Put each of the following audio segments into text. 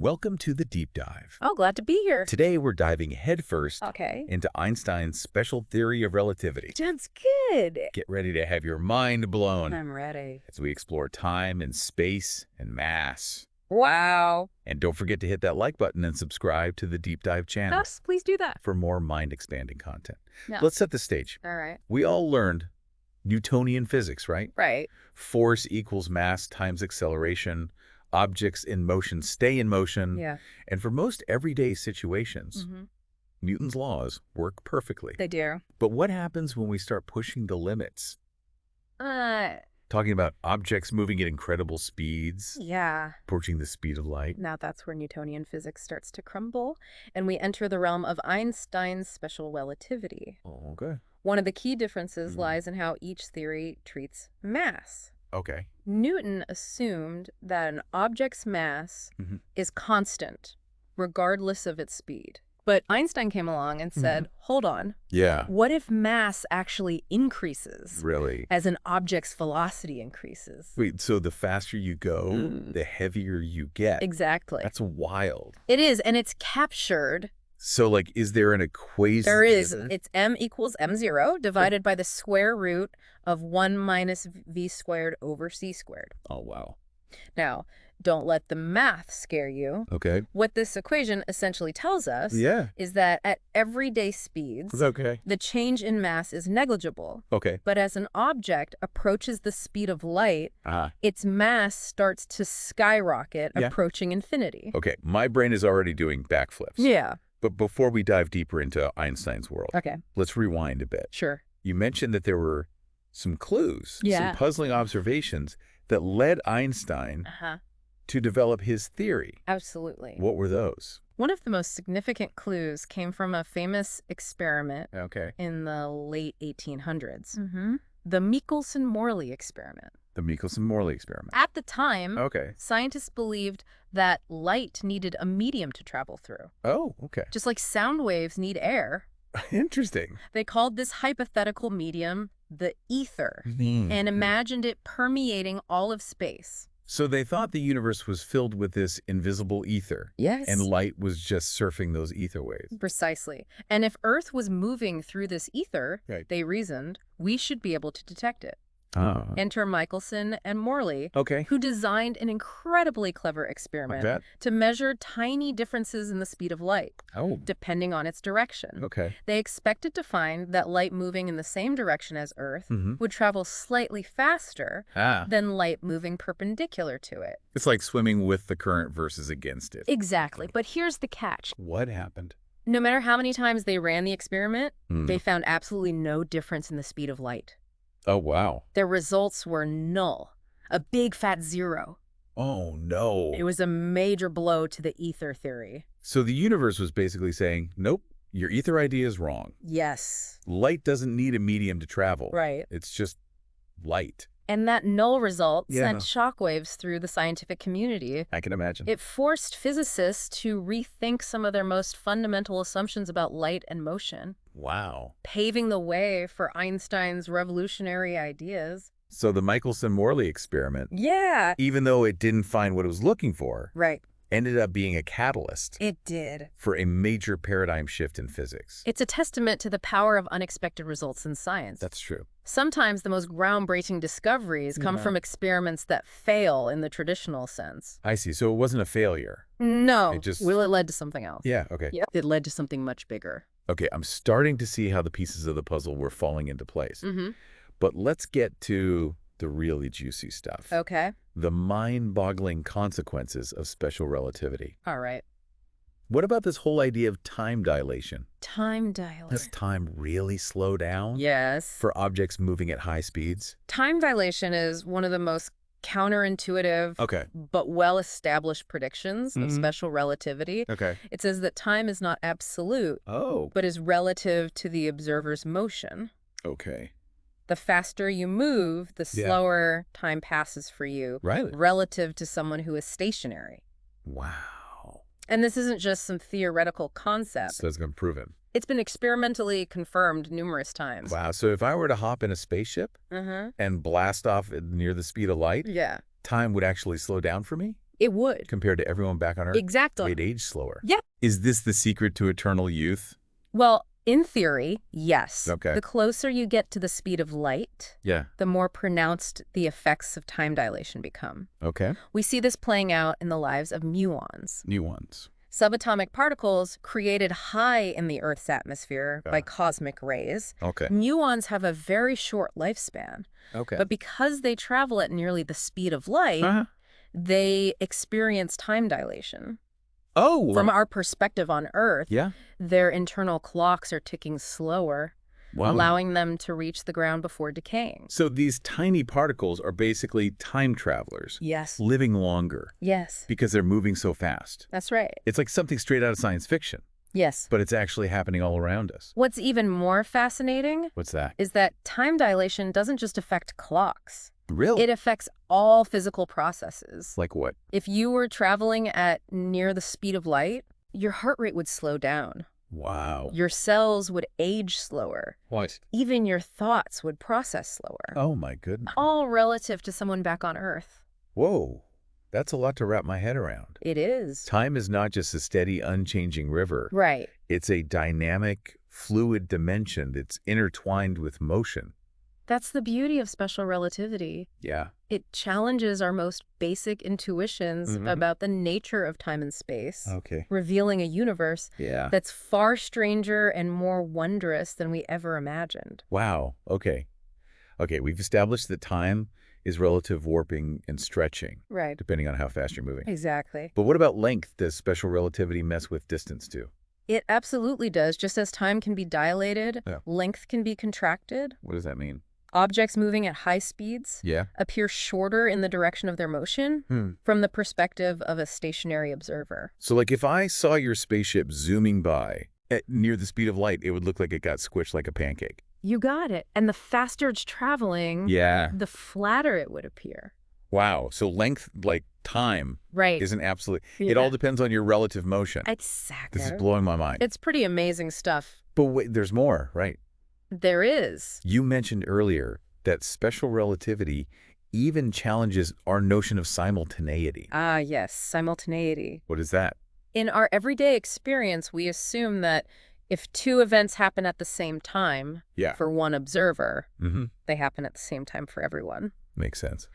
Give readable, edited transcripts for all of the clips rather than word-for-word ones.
Welcome to the deep dive. Oh, glad to be here. Today we're diving headfirst Okay. into Einstein's special theory of relativity. Sounds good. Get ready to have your mind blown I'm ready. as we explore time and space and mass. Wow. And don't forget to hit that like button and subscribe to the Deep Dive channel Yes, please do that. for more mind-expanding content. Yeah. Let's set the stage. All right. We all learned Newtonian physics, right? Right. Force equals mass times acceleration. Objects in motion stay in motion. Yeah. And for most everyday situations, Newton's laws work perfectly. They do. But what happens when we start pushing the limits? Talking about objects moving at incredible speeds, Yeah. approaching the speed of light. Now that's where Newtonian physics starts to crumble, and we enter the realm of Einstein's special relativity. Oh, okay. One of the key differences lies in how each theory treats mass. Okay. Newton assumed that an object's mass is constant, regardless of its speed. But Einstein came along and said, hold on, Yeah. what if mass actually increases Really? as an object's velocity increases? Wait, so the faster you go, the heavier you get. Exactly. That's wild. It is, and it's captured. So, like, is there an equation? There is. It's m equals m0 divided by the square root of 1 minus v squared over c squared. Oh, wow. Now, don't let the math scare you. Okay. What this equation essentially tells us is that at everyday speeds, Okay. the change in mass is negligible. Okay. But as an object approaches the speed of light, its mass starts to skyrocket, approaching infinity. Okay. My brain is already doing backflips. Yeah. But before we dive deeper into Einstein's world, Okay. let's rewind a bit. Sure. You mentioned that there were some clues, Yeah. some puzzling observations that led Einstein to develop his theory. Absolutely. What were those? One of the most significant clues came from a famous experiment Okay. in the late 1800s. The Michelson-Morley experiment. The Michelson-Morley experiment. At the time, Okay. scientists believed that light needed a medium to travel through. Oh, okay. Just like sound waves need air. Interesting. They called this hypothetical medium the ether and imagined it permeating all of space. So they thought the universe was filled with this invisible ether. Yes. And light was just surfing those ether waves. Precisely. And if Earth was moving through this ether, Right. they reasoned, we should be able to detect it. Ah. Enter Michelson and Morley, Okay. who designed an incredibly clever experiment bet. to measure tiny differences in the speed of light, Oh. depending on its direction. Okay. They expected to find that light moving in the same direction as Earth would travel slightly faster than light moving perpendicular to it. It's like swimming with the current versus against it. Exactly. But here's the catch. What happened? No matter how many times they ran the experiment, they found absolutely no difference in the speed of light. Oh, wow. Their results were null. A big fat zero. Oh, no. It was a major blow to the ether theory. So the universe was basically saying, nope, your ether idea is wrong. Yes. Light doesn't need a medium to travel. Right. It's just light. And that null result Yeah. sent shockwaves through the scientific community. I can imagine. It forced physicists to rethink some of their most fundamental assumptions about light and motion, Wow. paving the way for Einstein's revolutionary ideas. So the Michelson-Morley experiment, Yeah. even though it didn't find what it was looking for, Right. ended up being a catalyst It did. for a major paradigm shift in physics. It's a testament to the power of unexpected results in science. That's true. Sometimes the most groundbreaking discoveries come from experiments that fail in the traditional sense. I see. So it wasn't a failure. No. It just- Well, it led to something else. Yeah, okay. Yep. It led to something much bigger. Okay, I'm starting to see how the pieces of the puzzle were falling into place. But let's get to the really juicy stuff. Okay. The mind-boggling consequences of special relativity. All right. What about this whole idea of time dilation? Time dilator. Does time really slow down Yes. for objects moving at high speeds? Time dilation is one of the most counterintuitive Okay. but well-established predictions of special relativity. Okay. It says that time is not absolute, Oh. but is relative to the observer's motion. Okay. The faster you move, the Yeah. slower time passes for you, Right. relative to someone who is stationary. Wow. And this isn't just some theoretical concept. So it's been proven. It's been experimentally confirmed numerous times. Wow. So if I were to hop in a spaceship and blast off near the speed of light, Yeah. time would actually slow down for me? It would. Compared to everyone back on Earth? Exactly. We'd age slower. Yeah. Is this the secret to eternal youth? Well, in theory, yes. Okay. The closer you get to the speed of light, Yeah. the more pronounced the effects of time dilation become. Okay. We see this playing out in the lives of muons. New ones. Subatomic particles created high in the Earth's atmosphere by cosmic rays. Okay. Muons have a very short lifespan. Okay. But because they travel at nearly the speed of light, they experience time dilation. Oh! From our perspective on Earth, Yeah. their internal clocks are ticking slower, Wow. allowing them to reach the ground before decaying. So these tiny particles are basically time travelers. Yes. Living longer. Yes. Because they're moving so fast. That's right. It's like something straight out of science fiction, Yes. but it's actually happening all around us. What's even more fascinating What's that? is that time dilation doesn't just affect clocks. Really? It affects all physical processes. Like what? If you were traveling at near the speed of light, your heart rate would slow down. Wow. Your cells would age slower. What? Even your thoughts would process slower. Oh, my goodness. All relative to someone back on Earth. Whoa. That's a lot to wrap my head around. It is. Time is not just a steady, unchanging river. Right. It's a dynamic, fluid dimension that's intertwined with motion. That's the beauty of special relativity. Yeah. It challenges our most basic intuitions about the nature of time and space, Okay. revealing a universe Yeah. that's far stranger and more wondrous than we ever imagined. Wow. Okay. Okay, we've established that time is relative warping and stretching, Right. depending on how fast you're moving. Exactly. But what about length? Does special relativity mess with distance too? It absolutely does. Just as time can be dilated, length can be contracted. What does that mean? Objects moving at high speeds Yeah. appear shorter in the direction of their motion from the perspective of a stationary observer. So like if I saw your spaceship zooming by at near the speed of light, it would look like it got squished like a pancake. You got it. And the faster it's traveling, Yeah. the flatter it would appear. Wow. So length, like time, Right. isn't absolute. It all depends on your relative motion. Exactly. This is blowing my mind. It's pretty amazing stuff. But wait, there's more, right? There is. You mentioned earlier that special relativity even challenges our notion of simultaneity. Ah, yes, simultaneity. What is that? In our everyday experience, we assume that if two events happen at the same time Yeah. for one observer, Mm-hmm. they happen at the same time for everyone. Makes sense.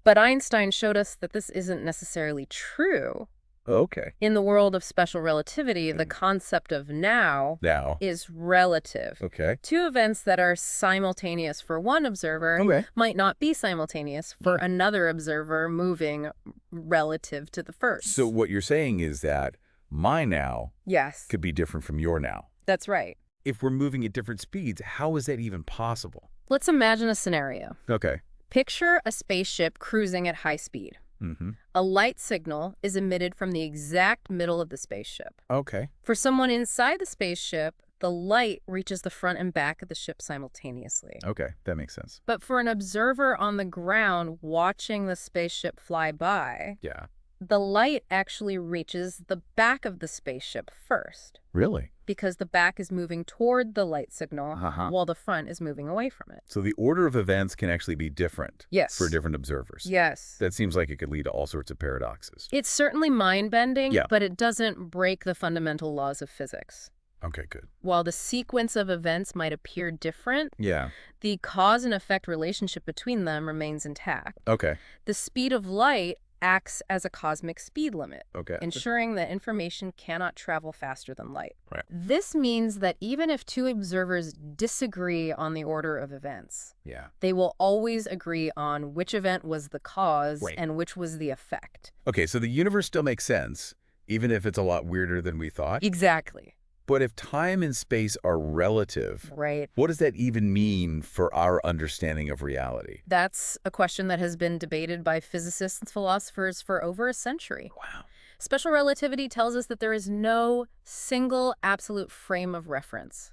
But Einstein showed us that this isn't necessarily true. Okay. In the world of special relativity, the concept of now Now. is relative. Okay. Two events that are simultaneous for one observer Okay. might not be simultaneous for another observer moving relative to the first. So what you're saying is that my now Yes, could be different from your now. that's right. If we're moving at different speeds, how is that even possible? Let's imagine a scenario. Okay. Picture a spaceship cruising at high speed. Mm-hmm. A light signal is emitted from the exact middle of the spaceship. Okay. For someone inside the spaceship, the light reaches the front and back of the ship simultaneously. Okay. That makes sense. But for an observer on the ground watching the spaceship fly by, Yeah. the light actually reaches the back of the spaceship first, Really? because the back is moving toward the light signal while the front is moving away from it. So the order of events can actually be different Yes. for different observers. Yes. That seems like it could lead to all sorts of paradoxes. It's certainly mind-bending, Yeah. but it doesn't break the fundamental laws of physics. Okay, good. While the sequence of events might appear different, Yeah. the cause and effect relationship between them remains intact. Okay. The speed of light acts as a cosmic speed limit, Okay. ensuring that information cannot travel faster than light. Right. This means that even if two observers disagree on the order of events, Yeah. they will always agree on which event was the cause Right. and which was the effect. Okay, so the universe still makes sense, even if it's a lot weirder than we thought. Exactly. But if time and space are relative, Right. what does that even mean for our understanding of reality? That's a question that has been debated by physicists and philosophers for over a century. Wow. Special relativity tells us that there is no single absolute frame of reference.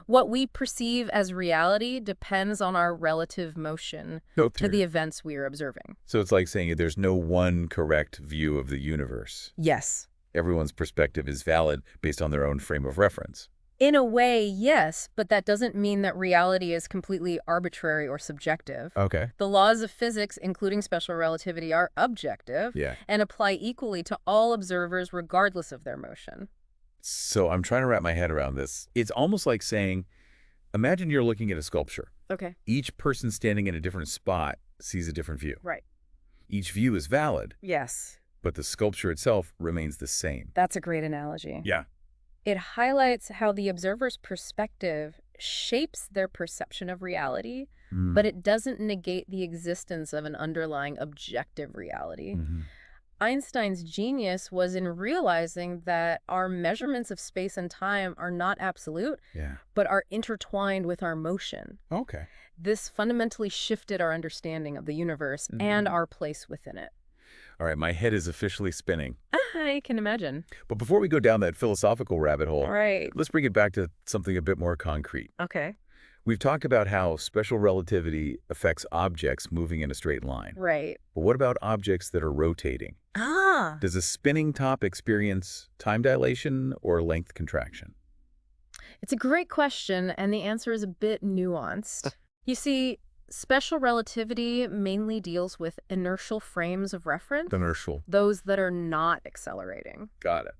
What we perceive as reality depends on our relative motion to the events we are observing. So it's like saying there's no one correct view of the universe. Yes. Everyone's perspective is valid based on their own frame of reference. In a way, yes, but that doesn't mean that reality is completely arbitrary or subjective. Okay. The laws of physics, including special relativity, are objective Yeah. and apply equally to all observers regardless of their motion. So I'm trying to wrap my head around this. It's almost like saying, imagine you're looking at a sculpture. Okay. Each person standing in a different spot sees a different view. Right. Each view is valid, Yes. but the sculpture itself remains the same. That's a great analogy. Yeah. It highlights how the observer's perspective shapes their perception of reality, but it doesn't negate the existence of an underlying objective reality. Einstein's genius was in realizing that our measurements of space and time are not absolute, but are intertwined with our motion. Okay. This fundamentally shifted our understanding of the universe and our place within it. All right, my head is officially spinning. I can imagine. But before we go down that philosophical rabbit hole, Right. let's bring it back to something a bit more concrete. Okay. We've talked about how special relativity affects objects moving in a straight line. Right. But what about objects that are rotating? Does a spinning top experience time dilation or length contraction? It's a great question, and the answer is a bit nuanced. You see, special relativity mainly deals with inertial frames of reference. Inertial. Those that are not accelerating. Got it.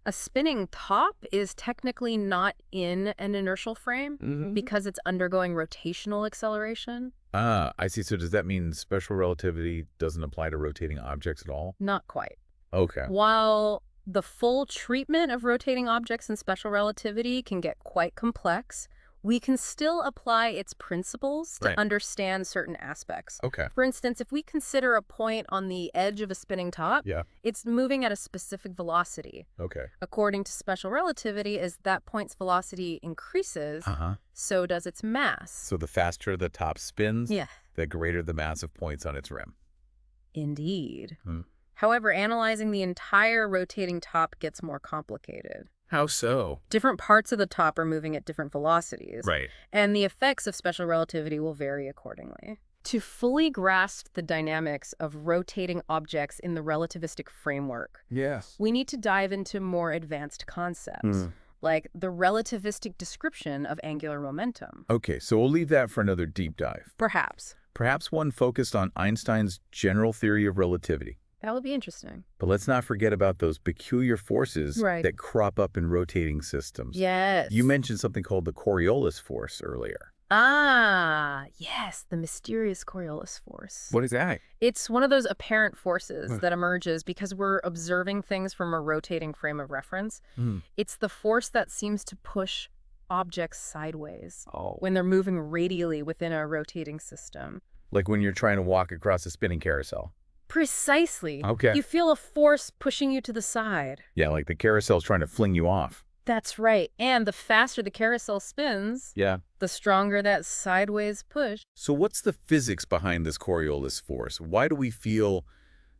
A spinning top is technically not in an inertial frame because it's undergoing rotational acceleration. I see. So does that mean special relativity doesn't apply to rotating objects at all? Not quite. Okay. While the full treatment of rotating objects in special relativity can get quite complex, we can still apply its principles to understand certain aspects. Okay. For instance, if we consider a point on the edge of a spinning top, it's moving at a specific velocity. Okay. According to special relativity, as that point's velocity increases, so does its mass. So the faster the top spins, Yeah. the greater the mass of points on its rim. Indeed. However, analyzing the entire rotating top gets more complicated. How so? Different parts of the top are moving at different velocities. Right. And the effects of special relativity will vary accordingly. To fully grasp the dynamics of rotating objects in the relativistic framework, we need to dive into more advanced concepts, like the relativistic description of angular momentum. Okay, so we'll leave that for another deep dive. Perhaps. Perhaps one focused on Einstein's general theory of relativity. That would be interesting. But let's not forget about those peculiar forces that crop up in rotating systems. Yes. You mentioned something called the Coriolis force earlier. Yes, the mysterious Coriolis force. What is that? It's one of those apparent forces that emerges because we're observing things from a rotating frame of reference. It's the force that seems to push objects sideways when they're moving radially within a rotating system. Like when you're trying to walk across a spinning carousel. Precisely. Okay. You feel a force pushing you to the side. Yeah, like the carousel's trying to fling you off. That's right. And the faster the carousel spins, the stronger that sideways push. So what's the physics behind this Coriolis force? Why do we feel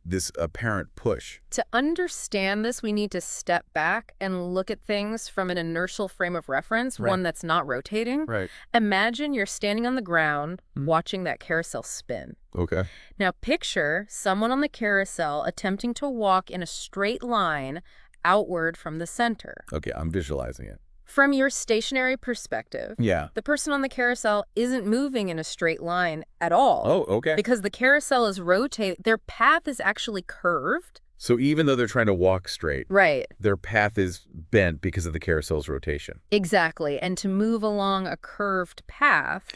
this apparent push? To understand this, we need to step back and look at things from an inertial frame of reference, one that's not rotating. Imagine you're standing on the ground watching that carousel spin. Okay. Now picture someone on the carousel attempting to walk in a straight line outward from the center. Okay, I'm visualizing it. From your stationary perspective, the person on the carousel isn't moving in a straight line at all. Oh, okay. Because the carousel is rotating. Their path is actually curved. So even though they're trying to walk straight, right, their path is bent because of the carousel's rotation. Exactly. And to move along a curved path,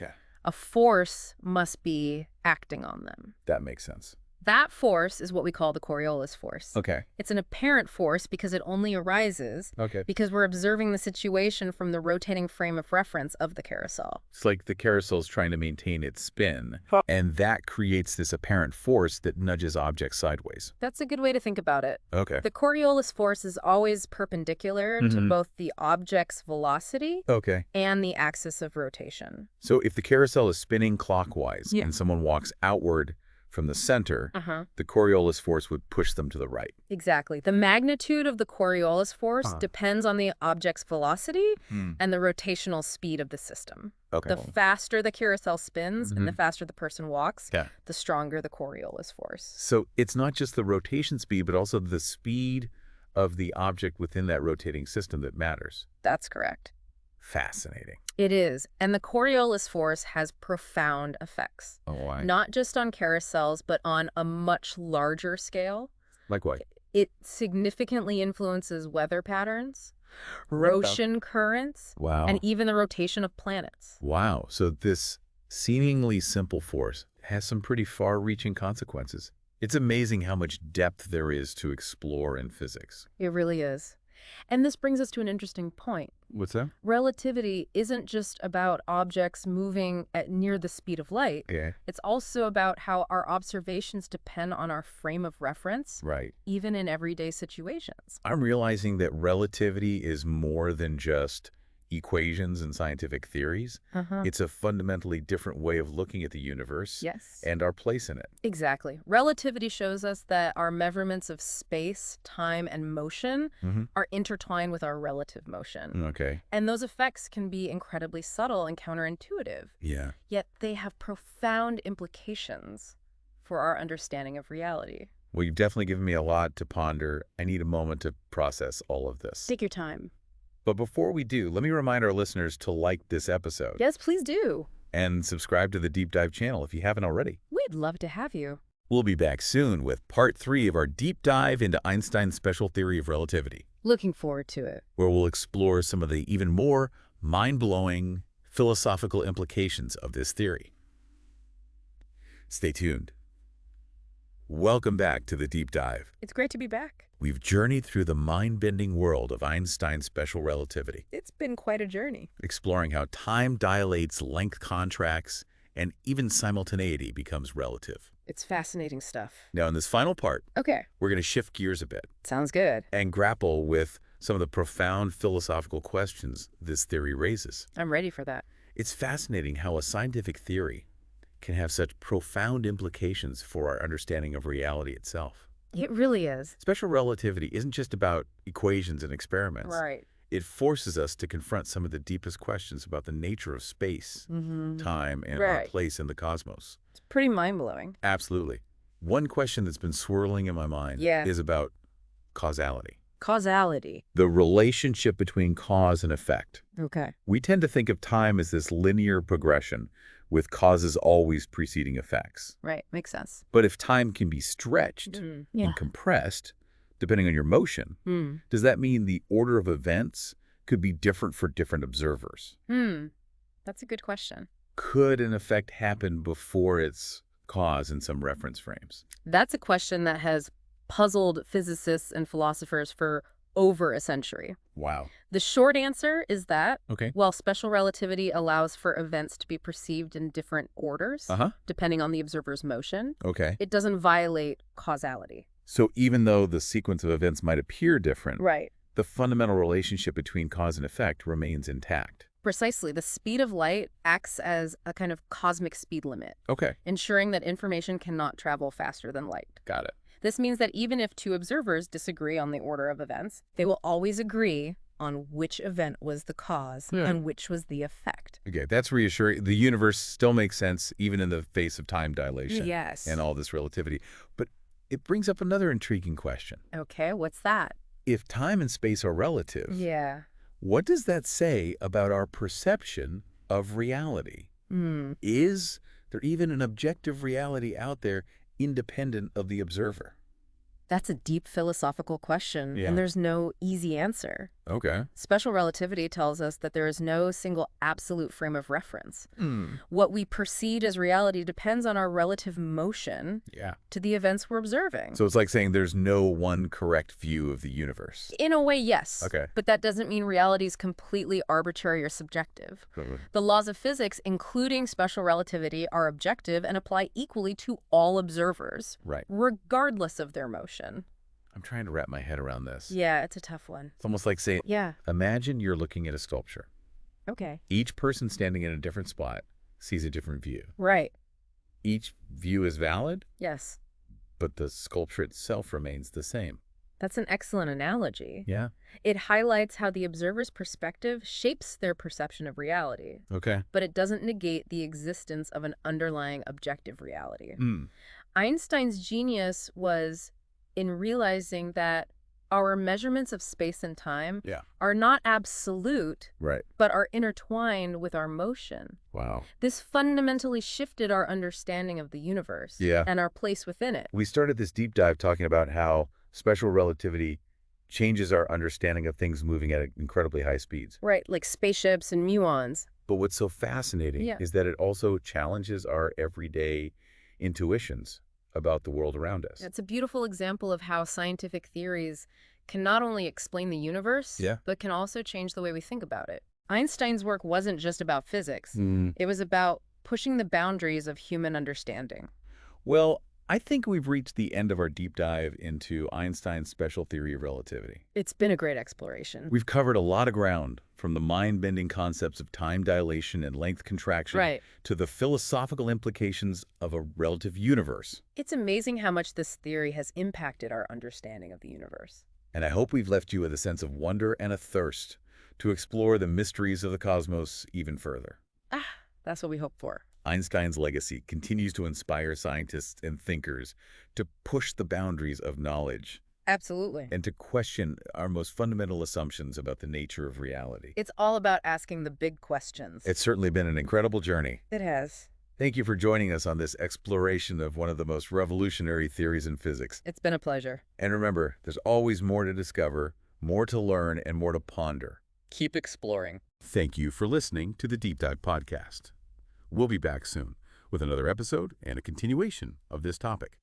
a force must be acting on them. That makes sense. That force is what we call the Coriolis force. Okay. It's an apparent force because it only arises because we're observing the situation from the rotating frame of reference of the carousel. It's like the carousel's trying to maintain its spin, and that creates this apparent force that nudges objects sideways. That's a good way to think about it. Okay. The Coriolis force is always perpendicular to both the object's velocity and the axis of rotation. So if the carousel is spinning clockwise and someone walks outward from the center, the Coriolis force would push them to the right. Exactly. The magnitude of the Coriolis force depends on the object's velocity and the rotational speed of the system. The faster the carousel spins and the faster the person walks, the stronger the Coriolis force. So it's not just the rotation speed, but also the speed of the object within that rotating system that matters. That's correct. Fascinating. It is. And the Coriolis force has profound effects. Oh, why? Not just on carousels, but on a much larger scale. Like what? It significantly influences weather patterns, Read about- ocean currents, Wow. and even the rotation of planets. Wow. So this seemingly simple force has some pretty far-reaching consequences. It's amazing how much depth there is to explore in physics. It really is. And this brings us to an interesting point. What's that? Relativity isn't just about objects moving at near the speed of light. Yeah. It's also about how our observations depend on our frame of reference, Right. even in everyday situations. I'm realizing that relativity is more than just equations and scientific theories. It's a fundamentally different way of looking at the universe Yes. and our place in it. Exactly. Relativity shows us that our measurements of space, time, and motion are intertwined with our relative motion. Okay. And those effects can be incredibly subtle and counterintuitive. Yeah. Yet they have profound implications for our understanding of reality. Well, you've definitely given me a lot to ponder. I need a moment to process all of this. Take your time. But before we do, let me remind our listeners to like this episode. Yes, please do. And subscribe to the Deep Dive channel if you haven't already. We'd love to have you. We'll be back soon with part 3 of our deep dive into Einstein's special theory of relativity, Looking forward to it. where we'll explore some of the even more mind-blowing philosophical implications of this theory. Stay tuned. Welcome back to the Deep Dive. It's great to be back. We've journeyed through the mind-bending world of Einstein's special relativity, It's been quite a journey. exploring how time dilates, length contracts, and even simultaneity becomes relative. It's fascinating stuff. Now, in this final part, Okay. we're going to shift gears a bit Sounds good. and grapple with some of the profound philosophical questions this theory raises. I'm ready for that. It's fascinating how a scientific theory can have such profound implications for our understanding of reality itself. It really is. Special relativity isn't just about equations and experiments. Right. It forces us to confront some of the deepest questions about the nature of space, time, and our Right. place in the cosmos. It's pretty mind-blowing. Absolutely. One question that's been swirling in my mind is about causality. Causality. The relationship between cause and effect. Okay. We tend to think of time as this linear progression, with causes always preceding effects. Right. Makes sense. But if time can be stretched Yeah. and compressed, depending on your motion, does that mean the order of events could be different for different observers? That's a good question. Could an effect happen before its cause in some reference frames? That's a question that has puzzled physicists and philosophers for over a century. Wow. The short answer is that, Okay. while special relativity allows for events to be perceived in different orders, depending on the observer's motion, Okay. it doesn't violate causality. So even though the sequence of events might appear different, Right. the fundamental relationship between cause and effect remains intact. Precisely. The speed of light acts as a kind of cosmic speed limit, Okay. ensuring that information cannot travel faster than light. Got it. This means that even if two observers disagree on the order of events, they will always agree on which event was the cause and which was the effect. Okay, that's reassuring. The universe still makes sense even in the face of time dilation Yes. and all this relativity. But it brings up another intriguing question. Okay, what's that? If time and space are relative, Yeah. what does that say about our perception of reality? Is there even an objective reality out there independent of the observer? That's a deep philosophical question, Yeah. and there's no easy answer. Okay. Special relativity tells us that there is no single absolute frame of reference. What we perceive as reality depends on our relative motion Yeah. to the events we're observing. So it's like saying there's no one correct view of the universe. In a way, yes. Okay. But that doesn't mean reality is completely arbitrary or subjective. The laws of physics, including special relativity, are objective and apply equally to all observers, Right. regardless of their motion. I'm trying to wrap my head around this. Yeah, it's a tough one. It's almost like saying, Yeah. imagine you're looking at a sculpture. Okay. Each person standing in a different spot sees a different view. Right. Each view is valid, Yes. but the sculpture itself remains the same. That's an excellent analogy. Yeah. It highlights how the observer's perspective shapes their perception of reality, Okay. but it doesn't negate the existence of an underlying objective reality. Mm. Einstein's genius was in realizing that our measurements of space and time Yeah. are not absolute, Right. but are intertwined with our motion. Wow. This fundamentally shifted our understanding of the universe Yeah. and our place within it. We started this deep dive talking about how special relativity changes our understanding of things moving at incredibly high speeds. Right, like spaceships and muons. But what's so fascinating is that it also challenges our everyday intuitions about the world around us. It's a beautiful example of how scientific theories can not only explain the universe, but can also change the way we think about it. Einstein's work wasn't just about physics. It was about pushing the boundaries of human understanding. Well, I think we've reached the end of our deep dive into Einstein's special theory of relativity. It's been a great exploration. We've covered a lot of ground, from the mind-bending concepts of time dilation and length contraction to the philosophical implications of a relative universe. It's amazing how much this theory has impacted our understanding of the universe. And I hope we've left you with a sense of wonder and a thirst to explore the mysteries of the cosmos even further. That's what we hope for. Einstein's legacy continues to inspire scientists and thinkers to push the boundaries of knowledge. Absolutely. And to question our most fundamental assumptions about the nature of reality. It's all about asking the big questions. It's certainly been an incredible journey. It has. Thank you for joining us on this exploration of one of the most revolutionary theories in physics. It's been a pleasure. And remember, there's always more to discover, more to learn, and more to ponder. Keep exploring. Thank you for listening to the Deep Dive Podcast. We'll be back soon with another episode and a continuation of this topic.